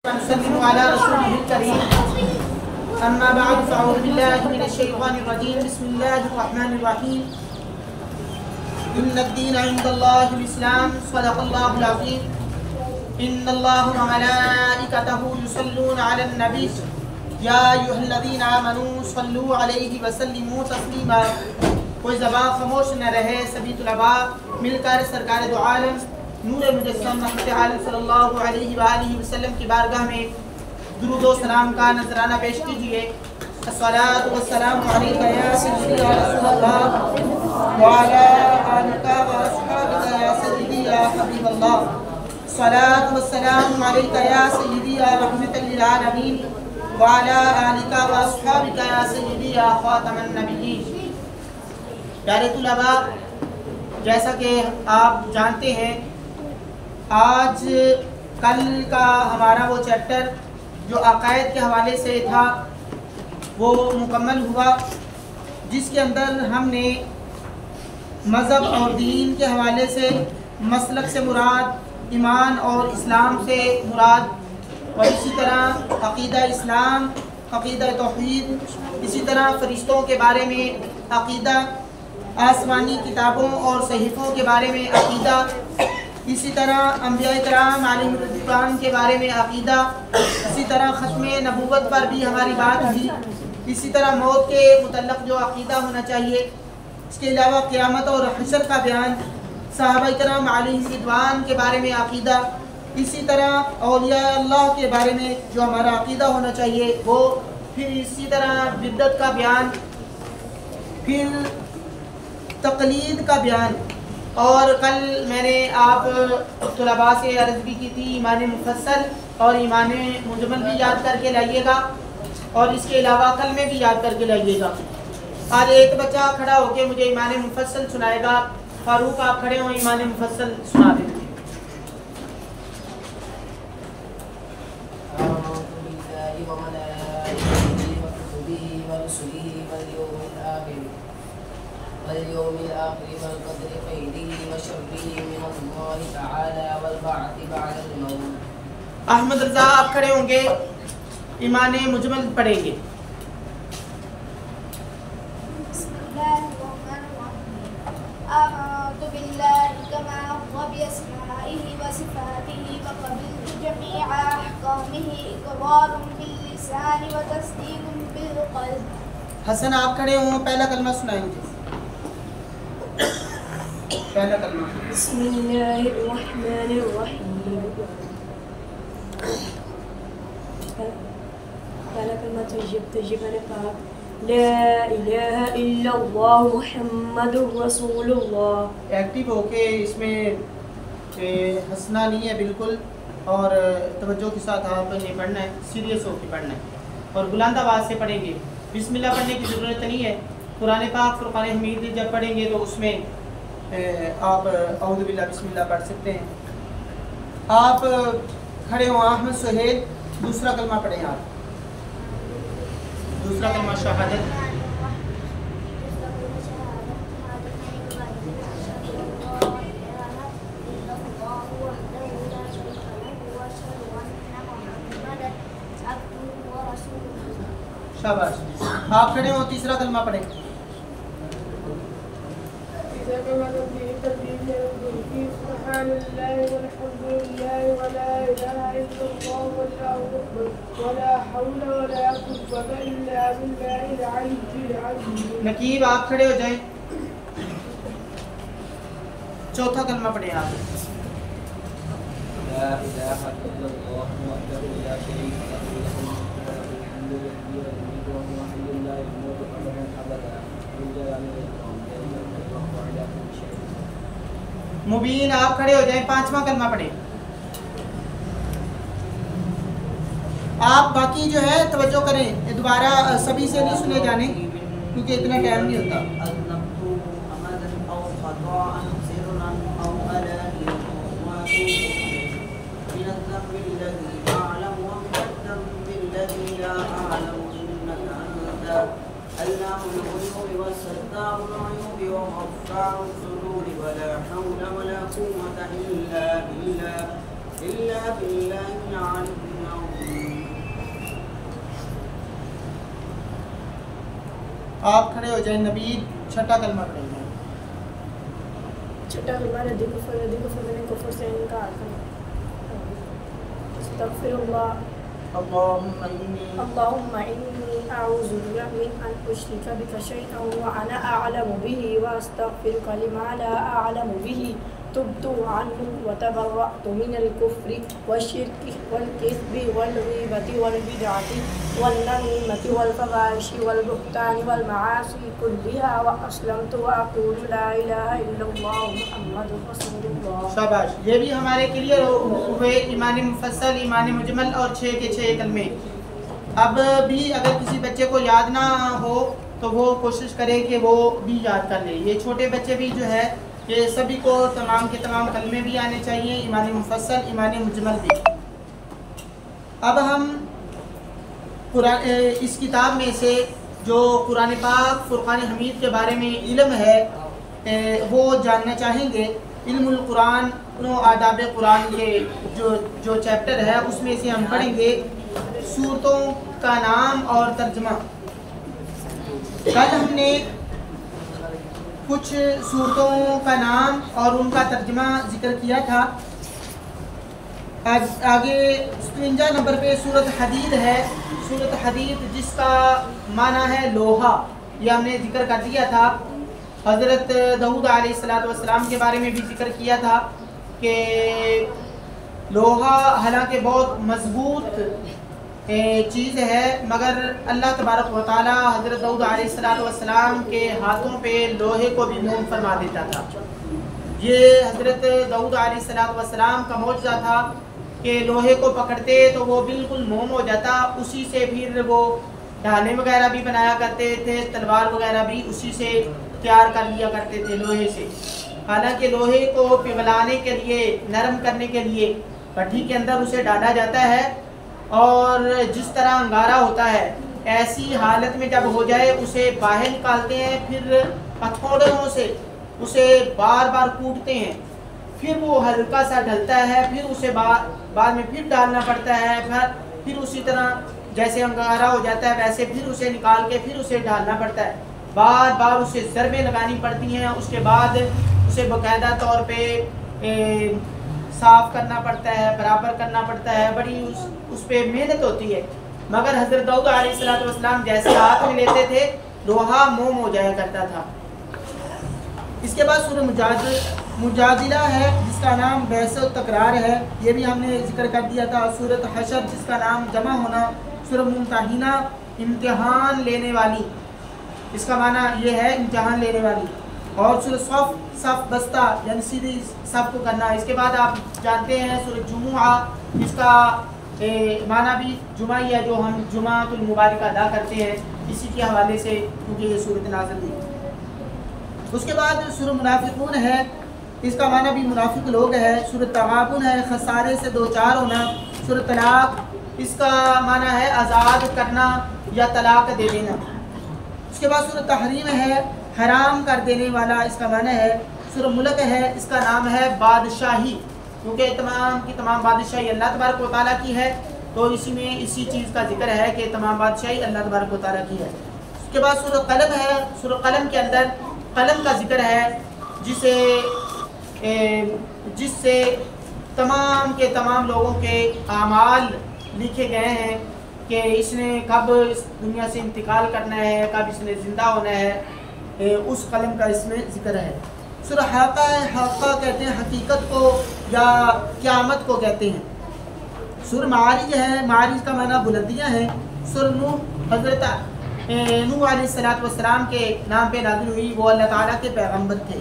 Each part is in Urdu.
ونسلم على رسوله الكريم أما بعد فأعوذ بالله من الشيطان الرجيم بسم الله الرحمن الرحيم إن الدين عند الله الإسلام صدق الله العظيم إن الله وملائكته يصلون على النبي يا أيها الذين آمنوا صلوا عليه وسلموا تسليما. کوئی زبان خاموش نہ رہے. سبھی طلباء مل کر سرکار دو عالم نور مجسم رحمت عالم صلی اللہ علیہ وآلہ وسلم کی بارگاہ میں درود و سلام کا نذرانہ پیش کیجئے. الصلاۃ والسلام علیک یا سیدی یا رسول اللہ وعلی آلک و اصحابک یا سیدی یا حبیب اللہ. الصلاۃ والسلام علیک یا سیدی یا رحمت للعالمین وعلی آلک و اصحابک یا سیدی یا خاتم النبیین. پیارے طلباء، جیسا کہ آپ جانتے ہیں آج کل کا ہمارا وہ چیپٹر جو عقائد کے حوالے سے تھا وہ مکمل ہوا، جس کے اندر ہم نے مذہب اور دین کے حوالے سے مسلک سے مراد ایمان اور اسلام سے مراد، اور اسی طرح عقیدہ اسلام، عقیدہ توحید، اسی طرح فرشتوں کے بارے میں عقیدہ، آسمانی کتابوں اور صحیفوں کے بارے میں عقیدہ، اسی طرح انبیاء کرام علیہم الرضوان کے بارے میں عقیدہ، اسی طرح ختم نبوت پر بھی ہماری بات ہوئی، اسی طرح موت کے متعلق جو عقیدہ ہونا چاہیے، اس کے علاوہ قیامت اور حشر کا بیان، صحابہ کرام علیہم الرضوان کے بارے میں عقیدہ، اسی طرح اولیاء اللہ کے بارے میں جو ہمارا عقیدہ ہونا چاہیے وہ، پھر اسی طرح بدعت کا بیان، پھر تقلید کا بیان. اور کل میں نے آپ طلباء سے عرض بھی کی تھی ایمان مفصل اور ایمان مجمل بھی یاد کر کے لائیے گا، اور اس کے علاوہ کلمے بھی یاد کر کے لائیے گا. آج ایک بچہ کھڑا ہو کے مجھے ایمان مفصل سنائے گا. فاروق آپ کھڑے ہوں، ایمان مفصل سنا دیں. واليوم الآخر والقدر خيره وشره من الله تعالى والبعث بعد الموت. احمد رضا آپ کھڑے ہوں گے، ایمان مجمل پڑھیں گے. بسم اللہ الرحمن الرحیم. آمنت باللہ کما هو بأسمائه وصفاته وقبلت جميع أحكامه إقرار باللسان وتصديق بالقلب. حسن آپ کھڑے ہوں، پہلا کلمہ سنائیں گے. پہلا کلمہ. بسم اللہ الرحمن الرحیم. پہلا کلمہ ترجمہ پاک لا الہ الا اللہ محمد رسول اللہ. ایکٹیو ہو کے اس میں ہنسنا نہیں ہے بالکل، اور توجہ کے ساتھ آپ نے پڑھنا ہے، سیریس ہو کے پڑھنا ہے، اور بلند آواز سے پڑھیں گے. بسم اللہ پڑھنے کی ضرورت نہیں ہے. قرآن پاک فرقان حمید جب پڑھیں گے تو اس میں آپ اعوذ باللہ بسم اللہ پڑھ سکتے ہیں. آپ کھڑے ہوں. احمد سہیل دوسرا کلمہ پڑھیں. آپ دوسرا کلمہ شہادت. شاباش. آپ کھڑے ہوں، تیسرا کلمہ پڑھیں. سبحان اللہ والحمد للہ ولا الہ الا اللہ واللہ اکبر ولا حول ولا قوة الا باللہ العلی العظیم. نقیب آپ کھڑے ہو جائیں. چوتھا کلمہ پڑھیں. آپ لا إله إلا الله وحده لا شريك له له الملك وله الحمد يحيي ويميت وهو حي لا يموت أبدا ذو الجلال والإكرام لا إله إلا الله على كل شيء. مبین آپ کھڑے ہو جائیں. پانچواں کلمہ پڑھیں. آپ باقی جو ہے توجہ کریں، دوبارہ سبھی سے نہیں سنے جانے کیونکہ اتنا ٹائم نہیں ہوتا. علام الغيوب والستار العيوب وغفار الذنوب ولا حول ولا قوة إلا بالله العلي العظيم. آپ کھڑے ہو جائیں. نبید چھٹا کلمہ پڑھیں گے. چھٹا کلمہ ردی کفر میں کفر سے انکار کرنا. استغفر اللہ. اللہم انی اعوذ بک من ان اشرک بک شیئا وانا اعلم به واستغفرک لما لا اعلم به. تبت عنه وتبرأت من الكفر والشرك والكذب والغيبة والبدعة والنميمة والفواحش والبهتان والمعاصي كلها وأسلمت وأقول لا إله إلا الله محمد رسول الله. شاباش. یہ بھی ہمارے کلیئر ہوئے ایمان مفصل، ایمان مجمل اور 6 کے 6 کلمے. اب بھی اگر کسی بچے کو یاد نہ ہو تو وہ کوشش کرے کہ وہ بھی یاد کر لے. یہ چھوٹے بچے بھی جو ہے کہ سبھی کو تمام کے تمام کلمے بھی آنے چاہیے، ایمان مفصل، ایمان مجمل بھی. اب ہم اس کتاب میں سے جو قرآن پاک فرقان حمید کے بارے میں علم ہے وہ جاننا چاہیں گے. علم القرآن و آداب قرآن کے جو چیپٹر ہے اس میں سے ہم پڑھیں گے سورتوں کا نام اور ترجمہ. کل ہم نے کچھ سورتوں کا نام اور ان کا ترجمہ ذکر کیا تھا. آگے 53 نمبر پہ سورت حدید ہے. سورت حدید جس کا معنی ہے لوہا، یہ ہم نے ذکر کر دیا تھا. حضرت داؤد علیہ السلام کے بارے میں بھی ذکر کیا تھا کہ لوہا حالانکہ بہت مضبوط چیز ہے، مگر اللہ تبارک و تعالی حضرت داؤد علیہ السلام کے ہاتھوں پہ لوہے کو بھی موم فرما دیتا تھا. یہ حضرت داؤد علیہ السلام کا معجزہ تھا کہ لوہے کو پکڑتے تو وہ بالکل موم ہو جاتا. اسی سے پھر وہ ڈھالے وغیرہ بھی بنایا کرتے تھے، تلوار وغیرہ بھی اسی سے تیار کر لیا کرتے تھے لوہے سے. حالانکہ لوہے کو پگھلانے کے لیے، نرم کرنے کے لیے بھٹی کے اندر اسے ڈالا جاتا ہے، اور جس طرح انگارہ ہوتا ہے ایسی حالت میں جب ہو جائے اسے باہر نکالتے ہیں، پھر ہتھوڑوں سے اسے بار بار کوٹتے ہیں، پھر وہ ہلکا سا ڈھلتا ہے، پھر اسے بعد میں پھر ڈالنا پڑتا ہے، پھر اسی طرح جیسے انگارہ ہو جاتا ہے ویسے پھر اسے نکال کے پھر اسے ڈالنا پڑتا ہے. بار بار اسے ضربیں لگانی پڑتی ہیں. اس کے بعد اسے باقاعدہ طور پہ صاف کرنا پڑتا ہے، برابر کرنا پڑتا ہے. بڑی اس پہ محنت ہوتی ہے. مگر حضرت داؤد علیہ السلام جیسے ہاتھ میں لیتے تھے لوہا موم ہو جایا کرتا تھا. اس کے بعد سورہ مجادلہ ہے جس کا نام بحث و تکرار ہے، یہ بھی ہم نے ذکر کر دیا تھا. سورۃ حشر جس کا نام جمع ہونا. سورہ ممتحنہ امتحان لینے والی، اس کا معنی یہ ہے امتحان لینے والی. اور سورہ صف بستہ یعنی سیدھی صف کو کرنا. اس کے بعد آپ جانتے ہیں سورہ جمعہ، جس کا معنی بھی جمعہ ہی ہے جو ہم جمعۃ المبارکہ ادا کرتے ہیں، اسی کے حوالے سے کیونکہ یہ سورۃ نازل ہوئی. اس کے بعد سورہ منافقون ہے، اس کا معنی بھی منافق لوگ ہے. سورۃ تغابن ہے، خسارے سے دوچار ہونا. سورۃ طلاق، اس کا معنی ہے آزاد کرنا یا طلاق دے دینا. اس کے بعد سورۃ تحریم ہے، حرام کر دینے والا، اس کا معنی ہے. سورہ ملک ہے، اس کا نام ہے بادشاہی، کیونکہ تمام کی تمام بادشاہی اللہ تبارک و تعالیٰ کی ہے، تو اسی میں اسی چیز کا ذکر ہے کہ تمام بادشاہی اللہ تبارک و تعالیٰ کی ہے. اس کے بعد سورہ قلم ہے. سورہ قلم کے اندر قلم کا ذکر ہے، جس سے تمام کے تمام لوگوں کے اعمال لکھے گئے ہیں کہ اس نے کب اس دنیا سے انتقال کرنا ہے، کب اس نے زندہ ہونا ہے. اس قلم کا اس میں ذکر ہے. سورہ حاقہ ہے، حاقہ کہتے ہیں حقیقت کو یا قیامت کو کہتے ہیں. سورہ معارج ہے، معارج کا معنی بلندیاں ہیں. سورہ نوح، حضرت نوح علیہ السلام کے نام پہ نازل ہوئی، وہ اللہ تعالیٰ کے پیغمبر تھے.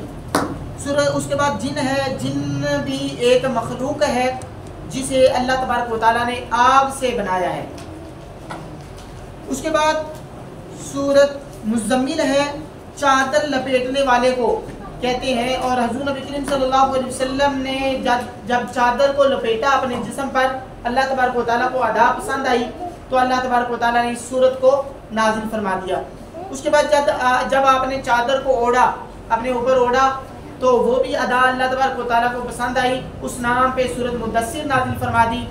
سورہ اس کے بعد جن ہے، جن بھی ایک مخلوق ہے جسے اللہ تبارک و تعالیٰ نے آگ سے بنایا ہے. اس کے بعد سورۃ مزمل ہے، چادر لپیٹنے والے کو کہتے ہیں. اور حضور نبی کریم صلی اللہ علیہ وسلم نے جب چادر کو لپیٹا اپنے جسم پر، اللہ تبارک و تعالیٰ کو ادا پسند آئی تو اللہ تبارک و تعالیٰ نے اس سورت کو نازل فرما دیا. اس کے بعد جب آپ نے چادر کو اوڑھا، اپنے اوپر اوڑھا، تو وہ بھی ادا اللہ تبارک و تعالیٰ کو پسند آئی. اس نام پہ سورت مدثر نازل فرما دی.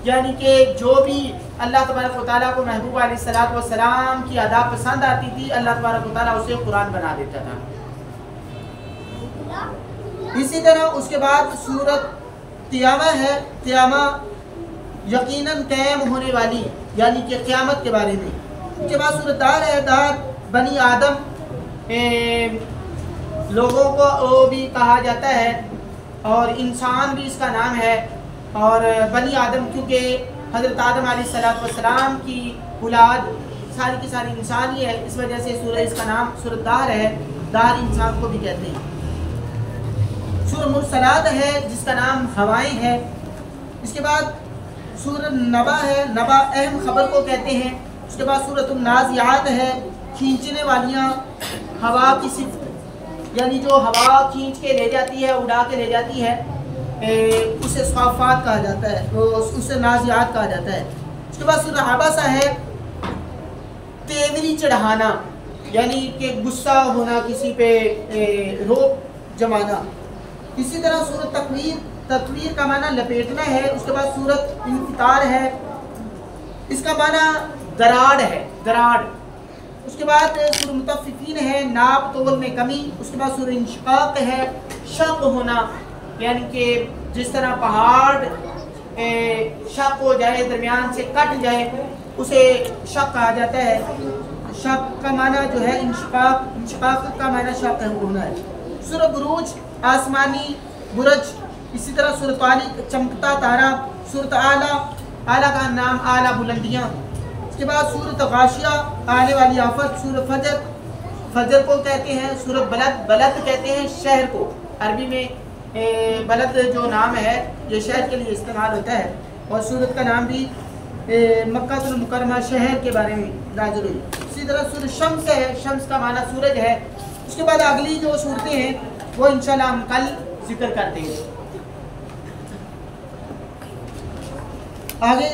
یعنی کہ جو بھی اللہ تبارک و تعالیٰ کو محبوب علیہ الصلوۃ والسلام کی ادا پسند آتی تھی اللہ تبارک و تعالیٰ اسے قرآن بنا دیتا تھا۔ اسی طرح اس کے بعد سورت قیامہ ہے، قیامہ یقیناً قائم ہونے والی یعنی کہ قیامت کے بارے میں۔ اس کے بعد سورت دار ہے، دار بنی آدم لوگوں کو وہ بھی کہا جاتا ہے اور انسان بھی اس کا نام ہے، اور بنی آدم کیونکہ حضرت آدم علیہ السلام کی اولاد ساری کی ساری انسان ہی ہے، اس وجہ سے سورہ اس کا نام سورۃ دار ہے، دار انسان کو بھی کہتے ہیں۔ سورہ مرسلات ہے جس کا نام ہوائیں ہے۔ اس کے بعد سورہ نبا ہے، نبا اہم خبر کو کہتے ہیں۔ اس کے بعد سورۃ النازعات ہے، کھینچنے والیاں، ہوا کی صفت یعنی جو ہوا کھینچ کے لے جاتی ہے، اڑا کے لے جاتی ہے، اسے صافات کہا جاتا ہے، اسے نازعات کہا جاتا ہے۔ اس کے بعد سورہ عبسہ ہے، تیوری چڑھانا یعنی کہ غصہ ہونا، کسی پہ روب جمانا۔ اسی طرح سورۃ تکویر، تکویر کا معنی لپیٹنا ہے۔ اس کے بعد سورۃ انفطار ہے، اس کا معنی دراڑ ہے، دراڑ۔ اس کے بعد سورہ مطففین ہے، ناپ تول میں کمی۔ اس کے بعد سورہ انشقاق ہے، شق ہونا یعنی کہ جس طرح پہاڑ شق ہو جائے، درمیان سے کٹ جائے، اسے شق کہا جاتا ہے۔ شق کا معنی جو ہے انشقاق، انشقاق کا معنی شق ہونا ہے۔ سورہ بروج آسمانی برج۔ اسی طرح سورۃ طارق چمکتا تارا۔ سورۃ اعلیٰ، اعلیٰ کا نام اعلیٰ بلندیاں۔ اس کے بعد سورۃ غاشیہ آنے والی آفت۔ سورۃ فجر، فجر کو کہتے ہیں۔ سورۃ بلد، بلد کہتے ہیں شہر کو، عربی میں بلد جو نام ہے یہ شہر کے لیے استعمال ہوتا ہے، اور سورت کا نام بھی مکہ المکرمہ شہر کے بارے میں نازل ہوئی۔ اسی طرح سورۃ شمس ہے، شمس کا معنی سورج ہے۔ اس کے بعد اگلی جو صورتیں ہیں وہ انشاءاللہ ہم کل ذکر کرتے ہیں۔ آگے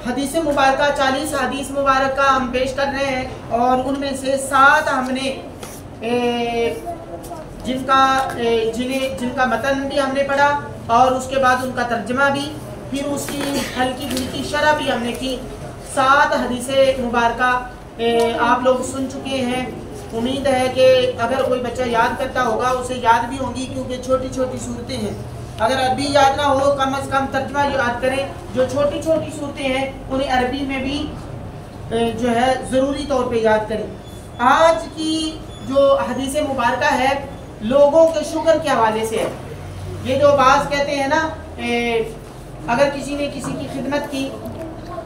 حدیث مبارکہ 40 حدیث مبارکہ ہم پیش کر رہے ہیں، اور ان میں سے 7 ہم نے جن کا متن بھی ہم نے پڑھا، اور اس کے بعد ان کا ترجمہ بھی، پھر اس کی ہلکی پھلکی شرح بھی ہم نے کی۔ 7 حدیث مبارکہ آپ لوگ سن چکے ہیں۔ امید ہے کہ اگر کوئی بچہ یاد کرتا ہوگا اسے یاد بھی ہوں گی، کیونکہ چھوٹی چھوٹی صورتیں ہیں۔ اگر عربی یاد نہ ہو کم از کم ترجمہ یاد کریں۔ جو چھوٹی چھوٹی صورتیں ہیں انہیں عربی میں بھی جو ہے ضروری طور پہ یاد کریں۔ آج کی جو حدیث مبارکہ ہے لوگوں کے شکر کے حوالے سے ہے۔ یہ جو بعض کہتے ہیں نا اگر کسی نے کسی کی خدمت کی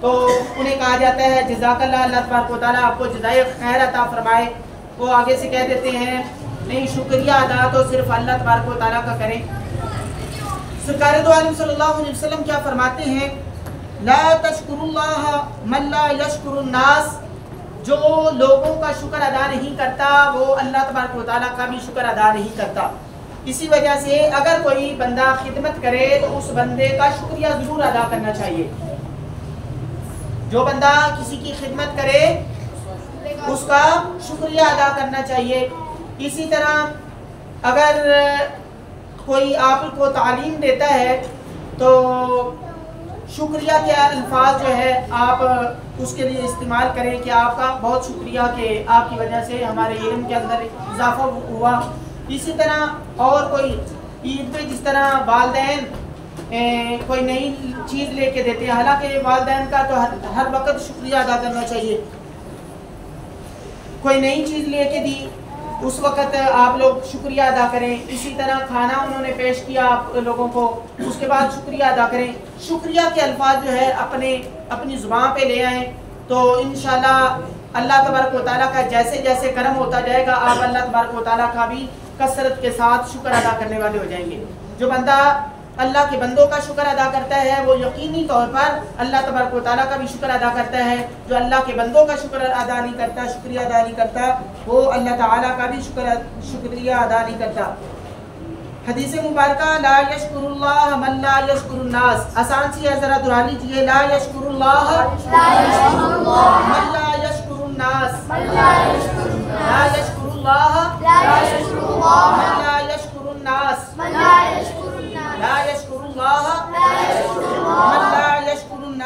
تو انہیں کہا جاتا ہے جزاک اللہ، اللہ تبارک و تعالیٰ آپ کو جزائے خیر عطا فرمائے۔ وہ آگے سے کہہ دیتے ہیں نہیں، شکریہ ادا تو صرف اللہ تبارک و تعالیٰ کا کریں۔ سرکار دو عالم صلی اللہ علیہ وسلم کیا فرماتے ہیں؟ لا تشکر اللہ من لا یشکر الناس، جو لوگوں کا شکر ادا نہیں کرتا وہ اللہ تبارک و تعالیٰ کا بھی شکر ادا نہیں کرتا۔ اسی وجہ سے اگر کوئی بندہ خدمت کرے تو اس بندے کا شکریہ ضرور ادا کرنا چاہیے۔ جو بندہ کسی کی خدمت کرے اس کا شکریہ ادا کرنا چاہیے۔ اسی طرح اگر کوئی آپ کو تعلیم دیتا ہے تو شکریہ کے الفاظ جو ہے آپ اس کے لیے استعمال کریں کہ آپ کا بہت شکریہ کہ آپ کی وجہ سے ہمارے علم کے اندر اضافہ ہوا۔ اسی طرح اور کوئی عید پہ جس طرح والدین کوئی نئی چیز لے کے دیتے ہیں، حالانکہ والدین کا تو ہر وقت شکریہ ادا کرنا چاہیے۔ کوئی نئی چیز لے کے دی اس وقت آپ لوگ شکریہ ادا کریں۔ اسی طرح کھانا انہوں نے پیش کیا آپ لوگوں کو، اس کے بعد شکریہ ادا کریں۔ شکریہ کے الفاظ جو ہے اپنی زبان پہ لے آئیں تو انشاءاللہ اللہ تبارک و تعالیٰ کا جیسے جیسے کرم ہوتا جائے گا آپ اللہ تبارک و تعالیٰ کا بھی کثرت کے ساتھ شکر ادا کرنے والے ہو جائیں گے۔ جو بندہ اللہ کے بندوں کا شکر ادا کرتا ہے وہ یقینی طور پر اللہ تبارک و تعالیٰ کا بھی شکر ادا کرتا ہے۔ جو اللہ کے بندوں کا شکر ادا نہیں کرتا، شکریہ ادا نہیں کرتا، وہ اللہ تعالیٰ کا بھی شکریہ ادا نہیں کرتا۔ حدیث مبارکہ لا یشکر اللہ من لا یشکر الناس، آسان سی ہے، ذرا دہرا لیجیے۔ لا یشکر اللہ من لا یشکر الناس، لا یشکر اللہ من لا یشکر الناس، لا یشکر اللہ من لا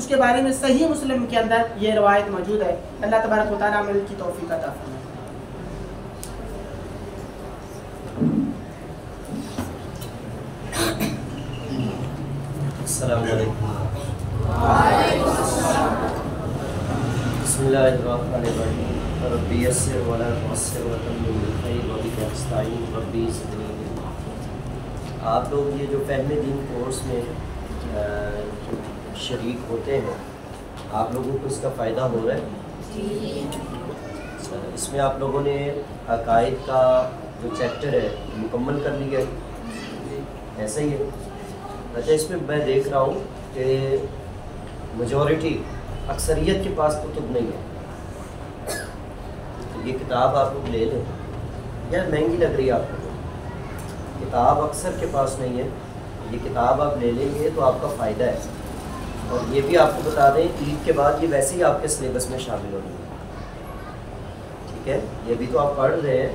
اس کے بارے میں صحیح مسلم کے اندر یہ روایت موجود ہے. اللہ تبارک و تعالیٰ عمل کی توفیق عطا فرمائے. السلام علیکم. بسم اللہ الرحمن الرحیم. ربی یسر ولا تعسر وتمم بالخیر وبک استعین ربی زدنی علما. آپ لوگ یہ جو فہم دین کورس میں شریک ہوتے ہیں، آپ لوگوں کو اس کا فائدہ ہو رہا ہے؟ اس میں آپ لوگوں نے عقائد کا جو چیپٹر ہے مکمل کر لیا ہے، ایسا ہی ہے؟ اچھا، اس میں میں دیکھ رہا ہوں کہ میجورٹی اکثریت کے پاس کتب نہیں ہے. یہ کتاب آپ لوگ لے لیں. یار مہنگی لگ رہی ہے آپ کو، کتاب اکثر کے پاس نہیں ہے. یہ کتاب آپ لے لیں گے تو آپ کا فائدہ ہے. اور یہ بھی آپ کو بتا دیں، عید کے بعد یہ ویسے ہی آپ کے سلیبس میں شامل ہو رہی ہے. ٹھیک ہے، یہ بھی تو آپ پڑھ رہے ہیں.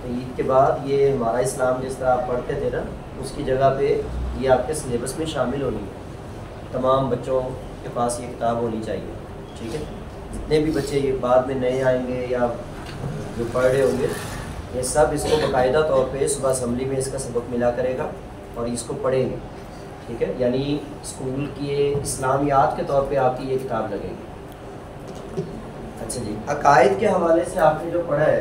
تو عید کے بعد یہ ہمارا اسلام جس طرح آپ پڑھتے تھے نا، اس کی جگہ پہ یہ آپ کے سلیبس میں شامل ہونی ہے. تمام بچوں کے پاس یہ کتاب ہونی چاہیے. ٹھیک ہے، جتنے بھی بچے یہ بعد میں نئے آئیں گے یا جو پڑھ رہے ہوں گے، یہ سب اس کو باقاعدہ طور پہ صبح اسمبلی میں اس کا سبق ملا کرے گا اور اس کو پڑھیں گے. ٹھیک ہے، یعنی اسکول کی اسلامیات کے طور پہ آپ کی یہ کتاب لگے گی. اچھا جی، عقائد کے حوالے سے آپ نے جو پڑھا ہے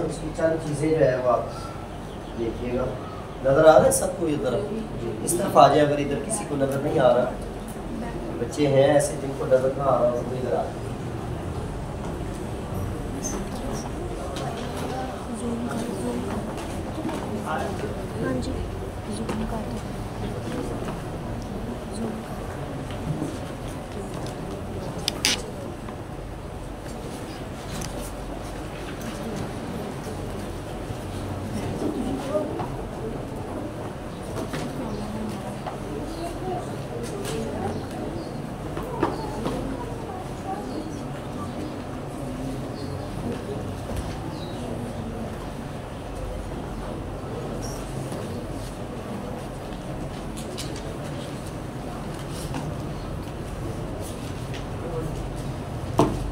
اس کی چند چیزیں جو ہے وہ آپ دیکھیے گا. نظر آ رہا ہے سب کو؟ ادھر اس طرف آ جائے، اگر ادھر کسی کو نظر نہیں آ رہا. بچے ہیں ایسے جن کو نظر نہ آ رہا ان کو ادھر آ رہا.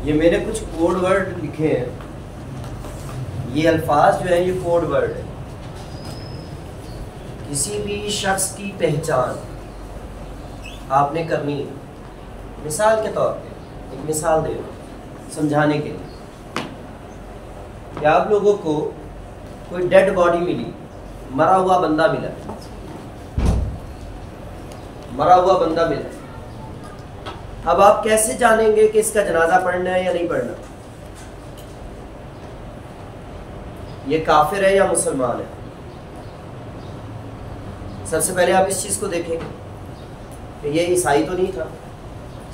یہ میں نے کچھ کوڈ ورڈ لکھے ہیں. یہ الفاظ جو ہیں یہ کوڈ ورڈ ہے. کسی بھی شخص کی پہچان آپ نے کرنی ہے. مثال کے طور پہ ایک مثال دے دو سمجھانے کے لیے کہ آپ لوگوں کو کوئی ڈیڈ باڈی ملی، مرا ہوا بندہ ملا، مرا ہوا بندہ ملا. اب آپ کیسے جانیں گے کہ اس کا جنازہ پڑھنا ہے یا نہیں پڑھنا؟ یہ کافر ہے یا مسلمان ہے؟ سب سے پہلے آپ اس چیز کو دیکھیں گے کہ یہ عیسائی تو نہیں تھا،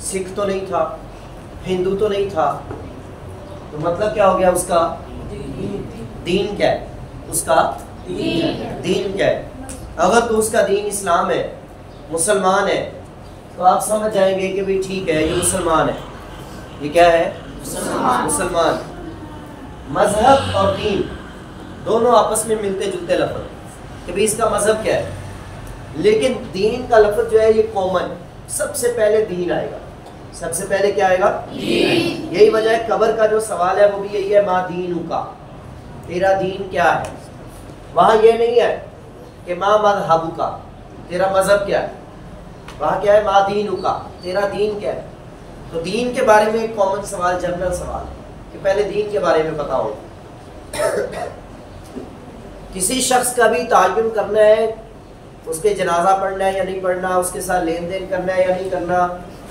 سکھ تو نہیں تھا، ہندو تو نہیں تھا. تو مطلب کیا ہو گیا اس کا؟ دین کیا ہے اس کا؟ دین کیا ہے؟ اگر تو اس کا دین اسلام ہے، مسلمان ہے، تو آپ سمجھ جائیں گے کہ بھئی ٹھیک ہے یہ مسلمان ہے. یہ کیا ہے؟ مسلمان. مذہب اور دین دونوں آپس میں ملتے جلتے لفظ کہ بھئی اس کا مذہب کیا ہے. لیکن دین کا لفظ جو ہے یہ کامن، سب سے پہلے دین آئے گا. سب سے پہلے کیا آئے گا؟ دین. یہی وجہ ہے قبر کا جو سوال ہے وہ بھی یہی ہے، ما دینک کا، تیرا دین کیا ہے. وہاں یہ نہیں ہے کہ ما مذہبک کا، تیرا مذہب کیا ہے. وہاں کیا ہے؟ ما دینک کا، تیرا دین کیا ہے. تو دین کے بارے میں ایک کامن سوال، جنرل سوال کہ پہلے دین کے بارے میں پتا ہو. کسی شخص کا بھی تعین کرنا ہے، اس کے جنازہ پڑھنا ہے یا نہیں پڑھنا، اس کے ساتھ لین دین کرنا ہے یا نہیں کرنا،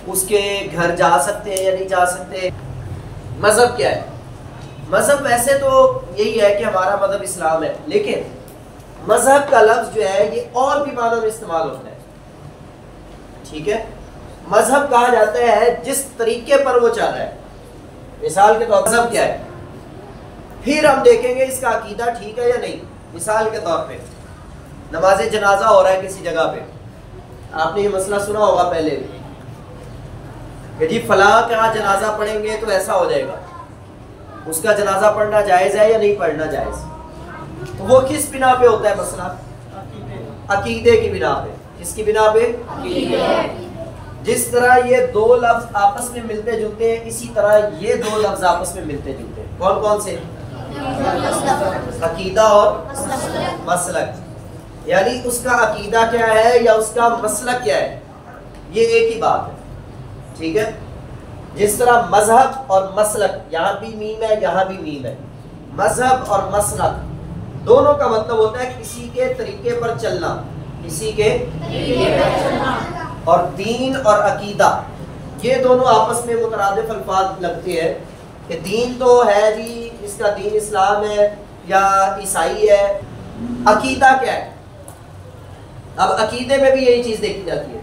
اس کے گھر جا سکتے ہیں یا نہیں جا سکتے. مذہب کیا ہے؟ مذہب ویسے تو یہی ہے کہ ہمارا مذہب اسلام ہے، لیکن مذہب کا لفظ جو ہے یہ اور بھی معنوں میں استعمال ہوتا ہے. ٹھیک ہے، مذہب کہا جاتا ہے جس طریقے پر وہ چاہ رہا ہے. مثال کے طور پر مذہب کیا ہے، پھر ہم دیکھیں گے اس کا عقیدہ ٹھیک ہے یا نہیں. مثال کے طور پہ نماز جنازہ ہو رہا ہے کسی جگہ پہ، آپ نے یہ مسئلہ سنا ہوگا پہلے کہ جی فلاں کا جنازہ پڑھیں گے تو ایسا ہو جائے گا. اس کا جنازہ پڑھنا جائز ہے یا نہیں پڑھنا جائز؟ تو وہ کس بنا پہ ہوتا ہے مسئلہ؟ عقیدے کی بنا پہ. کس کی بنا پہ؟ جس طرح یہ دو لفظ آپس میں ملتے جلتے ہیں اسی طرح یہ دو لفظ آپس میں ملتے جلتے ہیں. کون کون سے؟ عقیدہ اور مسلک. یعنی اس کا عقیدہ کیا ہے یا اس کا مسلک کیا ہے، یہ ایک ہی بات ہے. ٹھیک ہے. جس طرح مذہب اور مسلک، یہاں بھی میم ہے یہاں بھی میم ہے. مذہب اور مسلک دونوں کا مطلب ہوتا ہے کسی کے طریقے پر چلنا، کسی کے اور دین اور عقیدہ یہ دونوں آپس میں مترادف الفاظ لگتے ہیں کہ دین تو ہے جی اس کا دین اسلام ہے یا عیسائی ہے. عقیدہ کیا ہے؟ اب عقیدے میں بھی یہی چیز دیکھی جاتی ہے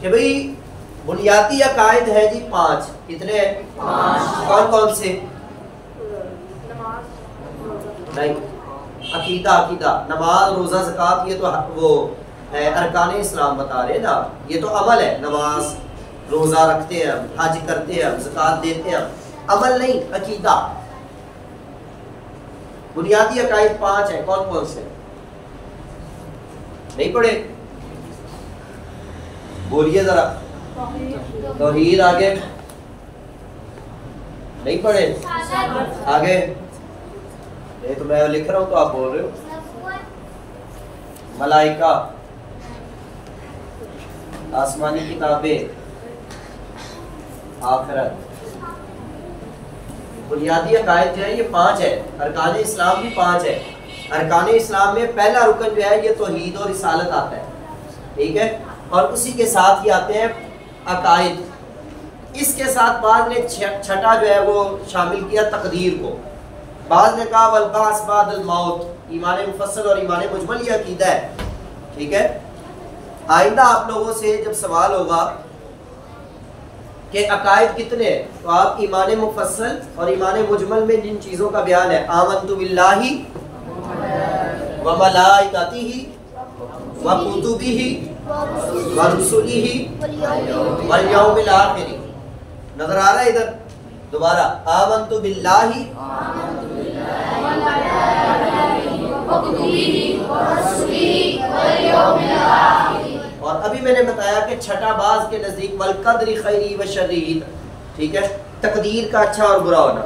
کہ بھئی بنیادی عقائد ہے جی 5. کتنے ہیں؟ 5. کون کون سے؟ نہیں، عقیدہ نماز روزہ زکوٰۃ یہ تو وہ ارکان اسلام بتا رہے نا، یہ تو عمل ہے. نماز روزہ رکھتے ہیں ہم، حج کرتے ہیں ہم، زکوٰۃ دیتے ہیں ہم، عمل نہیں عقیدہ. بنیادی عقائد 5 ہیں. کون کون سے؟ نہیں پڑھے؟ بولیے ذرا. توحید. آگے نہیں پڑھے؟ آگے یہ تو میں لکھ رہا ہوں تو آپ بول رہے ہو. ملائکہ، آسمانی کتابیں، آخرت. بنیادی عقائد جو ہے یہ 5 ہے. ارکان اسلام بھی 5 ہے. ارکان اسلام میں پہلا رکن جو ہے یہ توحید اور رسالت آتا ہے. ٹھیک ہے. اور اسی کے ساتھ ہی آتے ہیں عقائد. اس کے ساتھ بعض نے چھٹا جو ہے وہ شامل کیا تقدیر کو. بعض نے کہا والبعث بعد الموت. ایمان مفصل اور ایمان مجمل یہ عقیدہ ہے. ٹھیک ہے. آئندہ آپ لوگوں سے جب سوال ہوگا کہ عقائد کتنے ہیں تو آپ ایمان مفصل اور ایمان مجمل میں جن چیزوں کا بیان ہے آمنت باللہ وملائکتہ وکتبہ ورسلہ والیوم الآخر. نظر آ رہا ہے ادھر؟ دوبارہ آمنت باللہ اور ابھی میں نے بتایا کہ چھٹا باز کے نزدیک والقدر خیری و شری. ٹھیک ہے. تقدیر کا اچھا اور برا ہونا.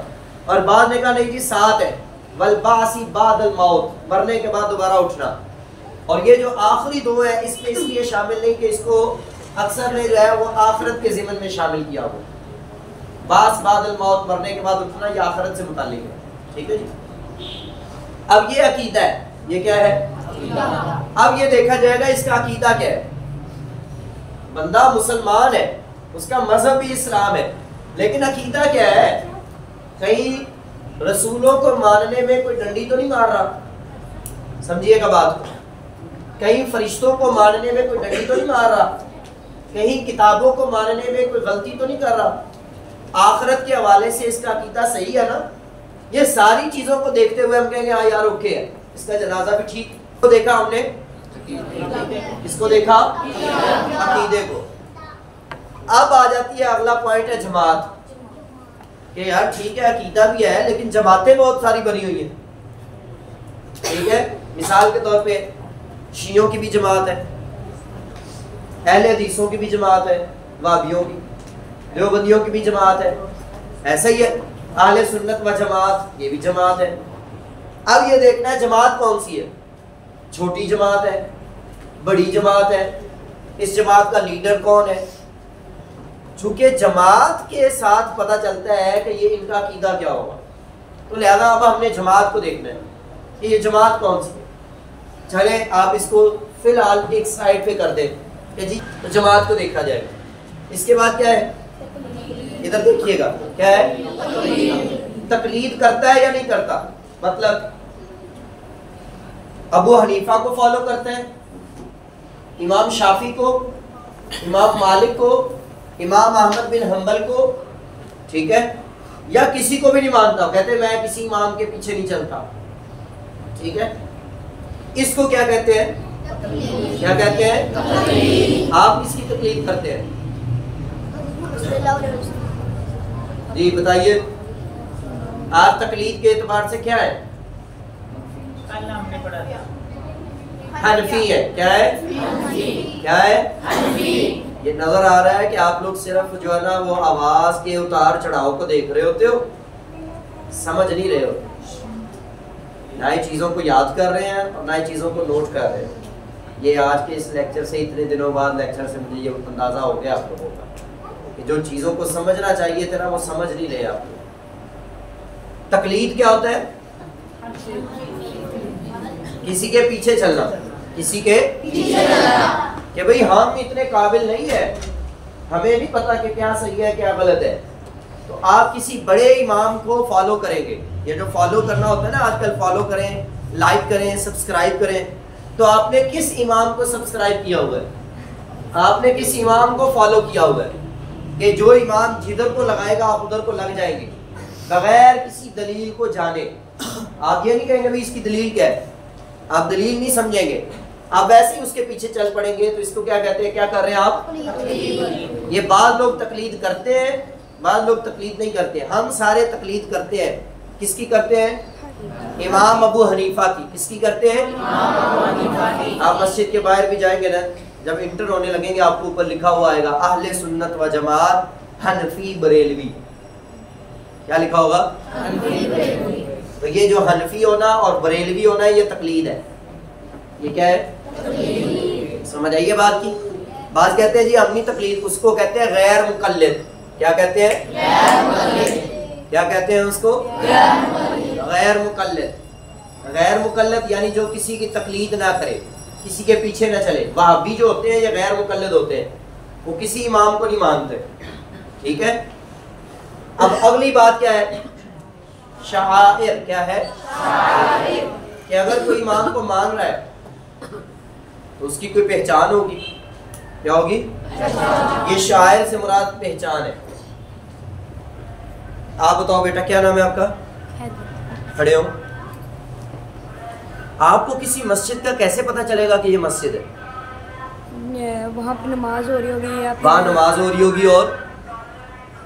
اور بعض نے کہا نہیں جی 7 ہے. والبعث بعد الموت، مرنے کے بعد دوبارہ اٹھنا. اور یہ جو آخری 2 ہے اس میں اس لیے شامل نہیں کہ اس کو اکثر نے جو ہے وہ آخرت کے ضمن میں شامل کیا ہو. بعث بعد الموت، مرنے کے بعد اٹھنا، یہ آخرت سے متعلق ہے. ٹھیک ہے جی. اب یہ عقیدہ ہے. یہ کیا ہے؟ اب یہ دیکھا جائے گا اس کا عقیدہ کیا ہے. بندہ مسلمان ہے، اس کا مذہب بھی اسلام ہے، لیکن عقیدہ کیا ہے؟ کہیں رسولوں کو ماننے میں کوئی ڈنڈی تو نہیں مار رہا. سمجھیے گا بات کو. کہیں فرشتوں کو ماننے میں کوئی ڈنڈی تو نہیں مار رہا. کہیں کتابوں کو ماننے میں کوئی غلطی تو نہیں کر رہا. آخرت کے حوالے سے اس کا عقیدہ صحیح ہے نا. یہ ساری چیزوں کو دیکھتے ہوئے ہم کہیں گے ہاں یار اوکے ہے. اس کا جنازہ بھی ٹھیک کو دیکھا ہم نے، اس کو دیکھا عقیدے کو. اب آ جاتی ہے اگلا پوائنٹ ہے جماعت. کہ یار ٹھیک ہے عقیدہ بھی ہے لیکن جماعتیں بہت ساری بنی ہوئی ہیں. ٹھیک ہے. مثال کے طور پہ شیعوں کی بھی جماعت ہے، اہل حدیثوں کی بھی جماعت ہے، وہابیوں کی، دیوبندیوں کی بھی جماعت ہے. ایسا ہی ہے اہل سنت و جماعت، یہ بھی جماعت ہے. اب یہ دیکھنا ہے جماعت کون سی ہے. چھوٹی جماعت ہے، بڑی جماعت ہے، اس جماعت کا لیڈر کون ہے. چونکہ جماعت کے ساتھ پتہ چلتا ہے کہ یہ ان کا عقیدہ کیا ہوگا، تو لہذا اب ہم نے جماعت کو دیکھنا ہے کہ یہ جماعت کون سی ہے. چلیں آپ اس کو فی الحال ایک سائڈ پہ کر دیں کہ جی تو جماعت کو دیکھا جائے گا. اس کے بعد کیا ہے؟ ادھر دیکھیے گا کیا ہے. تقلید کرتا ہے یا نہیں کرتا. مطلب ابو حنیفہ کو فالو کرتا ہے، امام شافعی کو، امام مالک کو، امام احمد بن حنبل کو. ٹھیک ہے. یا کسی کو بھی نہیں مانتا، کہتے میں کسی امام کے پیچھے نہیں چلتا. ٹھیک ہے. اس کو کیا کہتے ہیں؟ کیا کہتے ہیں؟ آپ اس کی تقلید کرتے ہیں. جی بتائیے آپ تقلید کے اعتبار سے کیا ہے؟ حنفی ہے. کیا ہے؟ کیا ہے؟ یہ نظر آ رہا ہے کہ آپ لوگ صرف جو ہے نا وہ آواز کے اتار چڑھاؤ کو دیکھ رہے ہوتے ہو، سمجھ نہیں رہے ہوتے، نئی چیزوں کو یاد کر رہے ہیں اور نئی چیزوں کو نوٹ کر رہے ہیں. یہ آج کے اس لیکچر سے اتنے دنوں بعد لیکچر سے مجھے یہ اندازہ ہو گیا آپ لوگوں کا کہ جو چیزوں کو سمجھنا چاہیے تھا نا وہ سمجھ نہیں رہے آپ لوگ. تقلید کیا ہوتا ہے؟ کسی کے پیچھے چلنا، کسی کے پیچھے چلنا کہ بھئی ہم اتنے قابل نہیں ہیں، ہمیں نہیں پتا کہ کیا صحیح ہے کیا غلط ہے، تو آپ کسی بڑے امام کو فالو کریں گے. یہ جو فالو کرنا ہوتا ہے نا آج کل، فالو کریں، لائک کریں، سبسکرائب کریں، تو آپ نے کس امام کو سبسکرائب کیا ہوا ہے؟ آپ نے کس امام کو فالو کیا ہوا ہے کہ جو امام جدھر کو لگائے گا آپ ادھر کو لگ جائیں گے بغیر کسی دلیل کو جانے. آپ یہ نہیں کہیں گے بھئی اس کی دلیل کیا ہے، آپ دلیل نہیں سمجھیں گے، آپ ویسے ہی اس کے پیچھے چل پڑیں گے. تو اس کو کیا کہتے ہیں، کیا کر رہے ہیں آپ؟ یہ بعض لوگ تقلید کرتے ہیں، بعض لوگ تقلید نہیں کرتے. ہم سارے تقلید کرتے ہیں. کس کی کرتے ہیں؟ امام ابو حنیفہ کی. کس کی کرتے ہیں؟ امام ابو حنیفہ کی. آپ مسجد کے باہر بھی جائیں گے نا، جب انٹر ہونے لگیں گے آپ کو اوپر لکھا ہوا آئے گا اہل سنت و جماعت حنفی بریلوی. کیا لکھا ہوگا؟ حنفی بریلوی. تو یہ جو حنفی ہونا اور بریلوی ہونا ہے یہ تقلید ہے. یہ کیا ہے؟ تقلید. سمجھ آئیے بات کی. بعض کہتے ہیں جی ہم نہیں تقلید، اس کو کہتے ہیں غیر مقلد. کیا کہتے ہیں؟ غیر مقلد. کیا کہتے ہیں اس کو؟ غیر مقلد. غیر مقلد یعنی جو کسی کی تقلید نہ کرے، کسی کے پیچھے نہ چلے. وہابی جو ہوتے ہیں یہ غیر مقلد ہوتے ہیں، وہ کسی امام کو نہیں مانتے. ٹھیک ہے. اب اگلی بات کیا ہے؟ شعائر. کیا ہے؟ شعائر. کہ اگر کوئی امام کو مان رہا ہے تو اس کی کوئی پہچان ہوگی. کیا ہوگی؟ یہ شاعر سے مراد پہچان ہے. آپ بتاؤ بیٹا کیا نام ہے آپ کا؟ کھڑے ہو. آپ کو کسی مسجد کا کیسے پتا چلے گا کہ یہ مسجد ہے؟ وہاں پہ نماز ہو رہی ہوگی، وہاں نماز ہو رہی ہوگی اور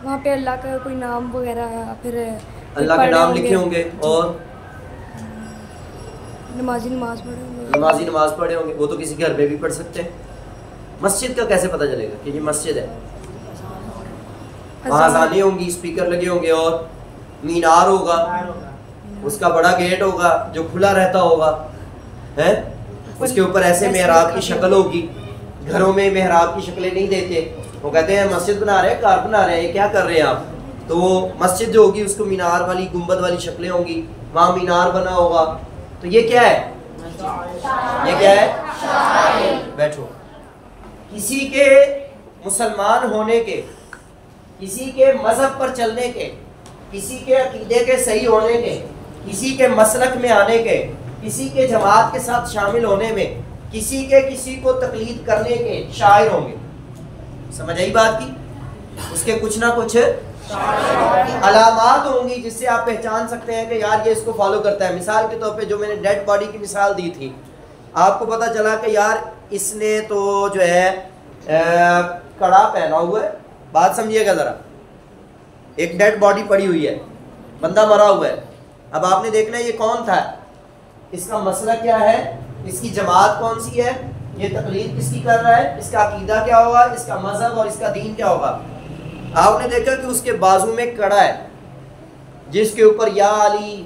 وہاں پہ اللہ کا کوئی نام وغیرہ، پھر اللہ کے نام لکھے ہوں گے اور نمازی نماز پڑھے ہوں گے. نمازی نماز پڑھے ہوں گے. وہ تو کسی گھر پہ بھی پڑھ سکتے ہیں. مسجد کا کیسے پتہ چلے گا کہ یہ مسجد ہے؟ وہاں اذانیں ہوں گی، اسپیکر لگے ہوں گے اور مینار ہوگا، اس کا بڑا گیٹ ہوگا جو کھلا رہتا ہوگا، ہے اس کے اوپر ایسے محراب کی شکل ہوگی. گھروں میں محراب کی شکلیں نہیں دیتے، وہ کہتے ہیں مسجد بنا رہے ہیں، کار بنا رہے ہیں، یہ کیا کر رہے ہیں آپ؟ تو وہ مسجد جو ہوگی اس کو مینار والی گنبد والی شکلیں ہوں گی، وہاں مینار بنا ہوگا. تو یہ کیا ہے؟ یہ کیا ہے؟ بیٹھو. کسی کے مسلمان ہونے کے، کسی کے مذہب پر چلنے کے، کسی کے عقیدے کے صحیح ہونے کے، کسی کے مسلک میں آنے کے، کسی کے جماعت کے ساتھ شامل ہونے میں، کسی کے کسی کو تقلید کرنے کے شاعر ہوں گے. سمجھ آئی بات کی؟ اس کے کچھ نہ کچھ علامات ہوں گی جس سے آپ پہچان سکتے ہیں کہ یار یہ اس کو فالو کرتا ہے. مثال کے طور پہ جو میں نے ڈیڈ باڈی کی مثال دی تھی، آپ کو پتا چلا کہ یار اس نے تو جو ہے کڑا پہنا ہوا ہے. بات سمجھیے گا ذرا. ایک ڈیڈ باڈی پڑی ہوئی ہے، بندہ مرا ہوا ہے. اب آپ نے دیکھنا ہے یہ کون تھا، اس کا مسئلہ کیا ہے، اس کی جماعت کون سی ہے، یہ تقلید کس کی کر رہا ہے، اس کا عقیدہ کیا ہوگا، اس کا مذہب اور اس کا دین کیا ہوگا. آپ نے دیکھا کہ اس کے بازو میں کڑا ہے جس کے اوپر یا علی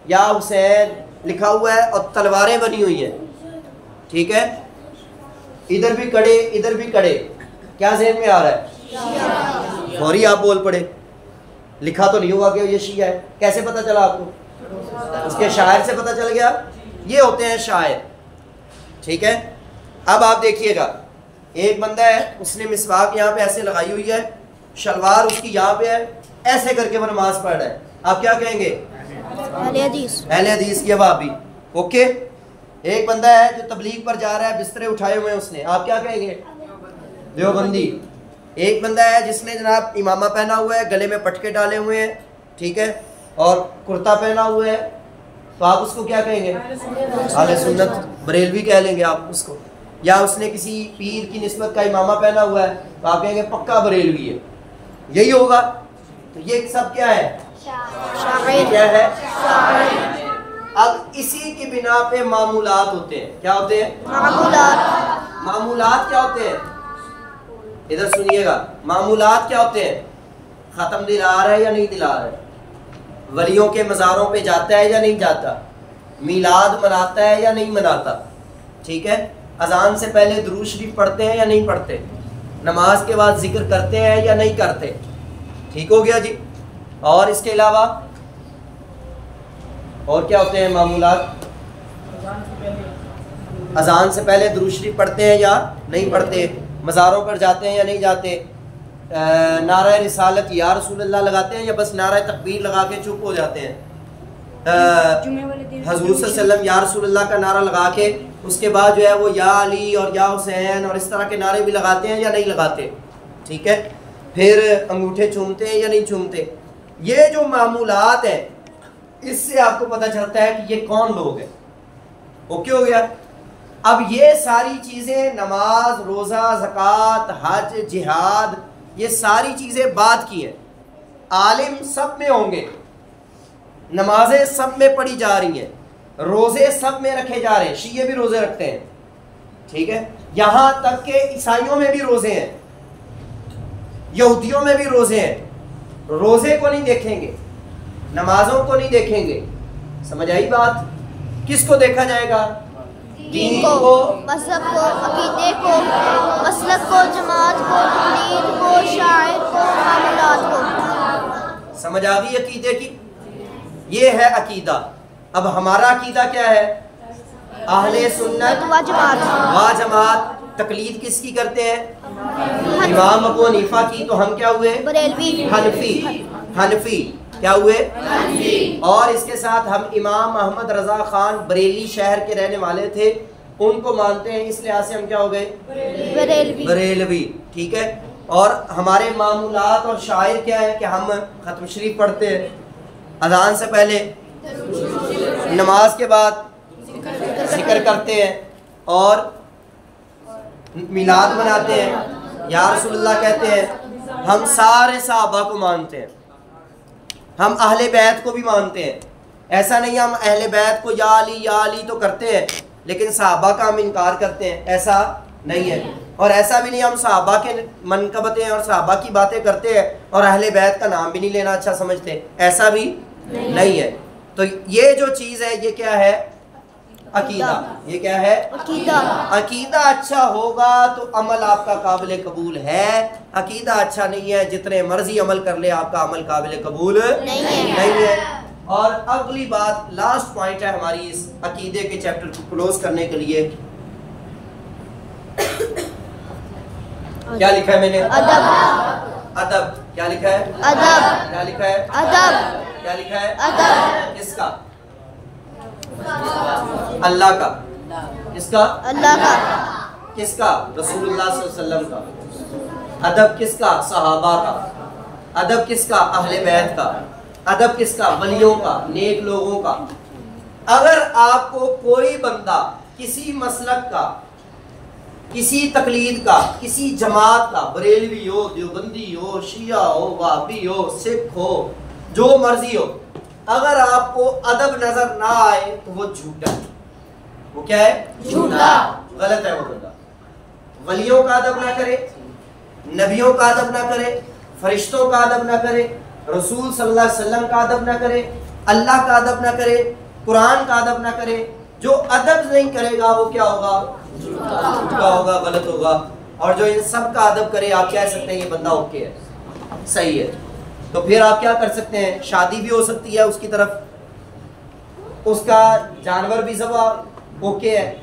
یا حسین لکھا ہوا ہے اور تلواریں بنی ہوئی ہیں. ٹھیک ہے. ادھر بھی کڑے ادھر بھی کڑے. کیا ذہن میں آ رہا ہے؟ فوری آپ بول پڑے. لکھا تو نہیں ہوا کہ یہ شیعہ ہے. کیسے پتا چلا آپ کو؟ اس کے شاعر سے پتا چل گیا. یہ ہوتے ہیں شاعر. ٹھیک ہے. اب آپ دیکھیے گا، ایک بندہ ہے، اس نے مسواک یہاں پہ ایسے لگائی ہوئی ہے، شلوار اس کی یہاں پہ ہے، ایسے کر کے وہ نماز پڑھ رہا ہے. آپ کیا کہیں گے؟ اہل حدیث. اہل حدیث یہ وہابی. اوکے. ایک بندہ ہے جو تبلیغ پر جا رہا ہے، بسترے اٹھائے ہوئے ہیں اس نے، آپ کیا کہیں گے؟ دیوبندی. ایک بندہ ہے جس نے جناب امامہ پہنا ہوا ہے، گلے میں پٹکے ڈالے ہوئے ہیں، ٹھیک ہے، اور کرتا پہنا ہوا ہے، تو آپ اس کو کیا کہیں گے؟ اہل سنت. بریلوی کہہ لیں گے آپ اس کو. یا اس نے کسی پیر کی نسبت کا امامہ پہنا ہوا ہے تو آپ کہیں گے پکا بریلوی ہے. یہی ہوگا. تو یہ سب کیا ہے؟ یہ کیا ہے؟ اب اسی کی بنا پہ معمولات ہوتے ہیں. کیا ہوتے ہیں؟ معمولات. معمولات کیا ہوتے ہیں؟ ادھر سنیے گا، معمولات کیا ہوتے ہیں؟ ختم دلا رہا ہے یا نہیں دلا رہا ہے، ولیوں کے مزاروں پہ جاتا ہے یا نہیں جاتا، میلاد مناتا ہے یا نہیں مناتا، ٹھیک ہے، اذان سے پہلے درود شریف پڑھتے ہیں یا نہیں پڑھتے، نماز کے بعد ذکر کرتے ہیں یا نہیں کرتے، ٹھیک ہو گیا جی۔ اور اس کے علاوہ اور کیا ہوتے ہیں معمولات؟ اذان سے پہلے درود شریف پڑھتے ہیں یا نہیں پڑھتے، مزاروں پر جاتے ہیں یا نہیں جاتے، نعرہ رسالت یا رسول اللہ لگاتے ہیں یا بس نعرہ تکبیر لگا کے چپ ہو جاتے ہیں، حضور صلی اللہ علیہ وسلم یا رسول اللہ کا نعرہ لگا کے اس کے بعد جو ہے وہ یا علی اور یا حسین اور اس طرح کے نعرے بھی لگاتے ہیں یا نہیں لگاتے، ٹھیک ہے، پھر انگوٹھے چومتے ہیں یا نہیں چومتے۔ یہ جو معمولات ہیں اس سے آپ کو پتہ چلتا ہے کہ یہ کون لوگ ہیں، اوکے ہو گیا۔ اب یہ ساری چیزیں نماز، روزہ، زکوٰۃ، حج، جہاد، یہ ساری چیزیں بعد کی ہیں، عالم سب میں ہوں گے، نمازیں سب میں پڑھی جا رہی ہیں، روزے سب میں رکھے جا رہے ہیں، شیعہ بھی روزے رکھتے ہیں، ٹھیک ہے، یہاں تک کہ عیسائیوں میں بھی روزے ہیں، یہودیوں میں بھی روزے ہیں، روزے کو نہیں دیکھیں گے، نمازوں کو نہیں دیکھیں گے، سمجھ آئی بات؟ کس کو دیکھا جائے گا؟ دین کو، مذہب کو، عقیدے کو، مسلک کو، جماعت کو، تقلید کو، شاعر کو، معمولات کو۔ سمجھ آ گئی عقیدے کی؟ یہ ہے عقیدہ۔ اب ہمارا عقیدہ کیا ہے؟ اہل سنت و جماعت۔ تقلید کس کی کرتے ہیں؟ امام ابو حنیفہ کی، تو ہم کیا ہوئے؟ بریلوی، حنفی کیا ہوئے؟ اور اس کے ساتھ ہم امام احمد رضا خان بریلی شہر کے رہنے والے تھے، ان کو مانتے ہیں، اس لحاظ سے ہم کیا ہو گئے؟ بریلوی، ٹھیک ہے۔ اور ہمارے معمولات اور شاعر کیا ہے کہ ہم ختم شریف پڑھتے ہیں، اذان سے پہلے، نماز کے بعد ذکر کرتے ہیں، اور میلاد مناتے ہیں، یا رسول اللہ کہتے ہیں۔ ہم سارے صحابہ کو مانتے ہیں، ہم اہل بیت کو بھی مانتے ہیں، ایسا نہیں ہم اہل بیت کو یا علی تو کرتے ہیں لیکن صحابہ کا ہم انکار کرتے ہیں، ایسا نہیں ہے۔ اور ایسا بھی نہیں ہم صحابہ کے منقبتیں اور صحابہ کی باتیں کرتے ہیں اور اہل بیت کا نام بھی نہیں لینا اچھا سمجھتے، ایسا بھی نہیں ہے۔ تو یہ جو چیز ہے یہ کیا ہے؟ عقیدہ۔ یہ کیا ہے؟ عقیدہ اچھا ہوگا تو عمل آپ کا قابل قبول ہے، عقیدہ اچھا نہیں ہے جتنے مرضی عمل کر لے آپ کا عمل قابل قبول نہیں ہے۔ اور اگلی بات، لاسٹ پوائنٹ ہے ہماری اس عقیدے کے چیپٹر کو کلوز کرنے کے لیے، کیا لکھا ہے میں نے؟ ادب۔ کیا لکھا ہے؟ ادب۔ کیا لکھا ہے؟ ادب۔ کیا لکھا ہے؟ ادب۔ کس کا؟ اللہ کا۔ کس کا؟ اللہ کا۔ کس کا؟ رسول اللہ صلی اللہ علیہ وسلم کا۔ ادب کس کا؟ صحابہ کا۔ ادب کس کا؟ اہل بیت کا۔ ادب کس کا؟ ولیوں کا، نیک لوگوں کا۔ اگر آپ کو کوئی بندہ کسی مسلک کا، کسی تقلید کا، کسی جماعت کا، بریلوی ہو، دیوبندی ہو، شیعہ ہو، وہابی ہو، سکھ ہو، جو مرضی ہو، اگر آپ کو ادب نظر نہ آئے تو وہ جھوٹا ہے۔ وہ کیا ہے؟ جھوٹا، غلط ہے وہ بندہ۔ ولیوں کا ادب نہ کرے، نبیوں کا ادب نہ کرے، فرشتوں کا ادب نہ کرے، رسول صلی اللہ علیہ وسلم کا ادب نہ کرے، اللہ کا ادب نہ کرے، قرآن کا ادب نہ کرے، جو ادب نہیں کرے گا وہ کیا ہوگا؟ جھوٹا ہوگا، غلط ہوگا۔ اور جو ان سب کا ادب کرے آپ کہہ سکتے ہیں یہ بندہ اوکے ہے، صحیح ہے۔ تو پھر آپ کیا کر سکتے ہیں؟ شادی بھی ہو سکتی ہے اس کی طرف، اس کا جانور بھی ذبح اوکے ہے،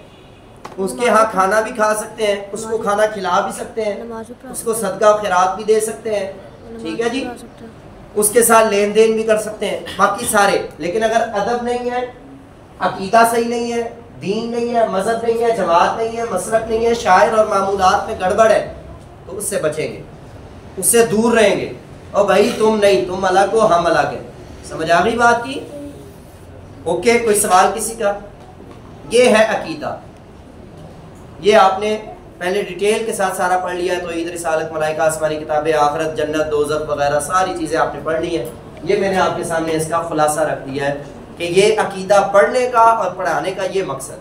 اس کے ہاں کھانا بھی کھا سکتے ہیں، اس کو کھانا کھلا بھی سکتے ہیں، اس کو صدقہ خیرات بھی دے سکتے ہیں، ٹھیک ہے جی، اس کے ساتھ لین دین بھی کر سکتے ہیں، باقی سارے۔ لیکن اگر ادب نہیں ہے، عقیدہ صحیح نہیں ہے، دین نہیں ہے، مذہب نہیں ہے، جماعت نہیں ہے، مسلک نہیں ہے، شاعر اور معمولات میں گڑبڑ ہے، تو اس سے بچیں گے، اس سے دور رہیں گے۔ اور بھائی تم نہیں، تم الگ ہو، ہم الگ ہیں، سمجھ آ گئی بات کی؟ اوکے، کوئی سوال کسی کا؟ یہ ہے عقیدہ، یہ آپ نے پہلے ڈیٹیل کے ساتھ سارا پڑھ لیا ہے، تو عید، رسالت، ملائکہ، آسمانی کتابیں، آخرت، جنت، دوزخ وغیرہ ساری چیزیں آپ نے پڑھ لی ہیں۔ یہ میں نے آپ کے سامنے اس کا خلاصہ رکھ دیا ہے کہ یہ عقیدہ پڑھنے کا اور پڑھانے کا یہ مقصد ہے۔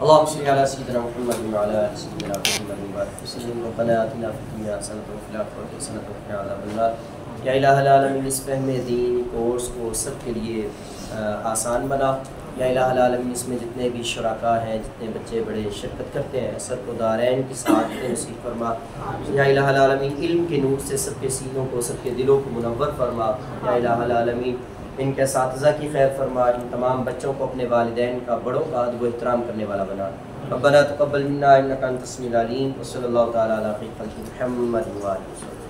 اللهم صل على سيدنا محمد وعلى آل سيدنا محمد وبارك وسلم. ربنا آتنا في الدنيا حسنة وفي الآخرة حسنة وقنا عذاب النار. یا الہ العالمین اس فہم دین کورس کو سب کے لیے آسان بنا. یا الہ العالمین اس میں جتنے بھی شرکاء ہیں، جتنے بچے بڑے شرکت کرتے ہیں، سب کو دارین کی سعادت نصیب فرما. یا الہ العالمین علم کے نور سے سب کے سینوں کو، سب کے دلوں کو منور فرما. یا الہ العالمین ان کے اساتذہ کی خیر فرما. ان تمام بچوں کو اپنے والدین کا، بڑوں کا ادب و احترام کرنے والا بنا. ربنا تقبل منا انک انت السمیع العلیم. وصلی اللہ تعالی علی خیر خلق محمد و آلہ وسلم.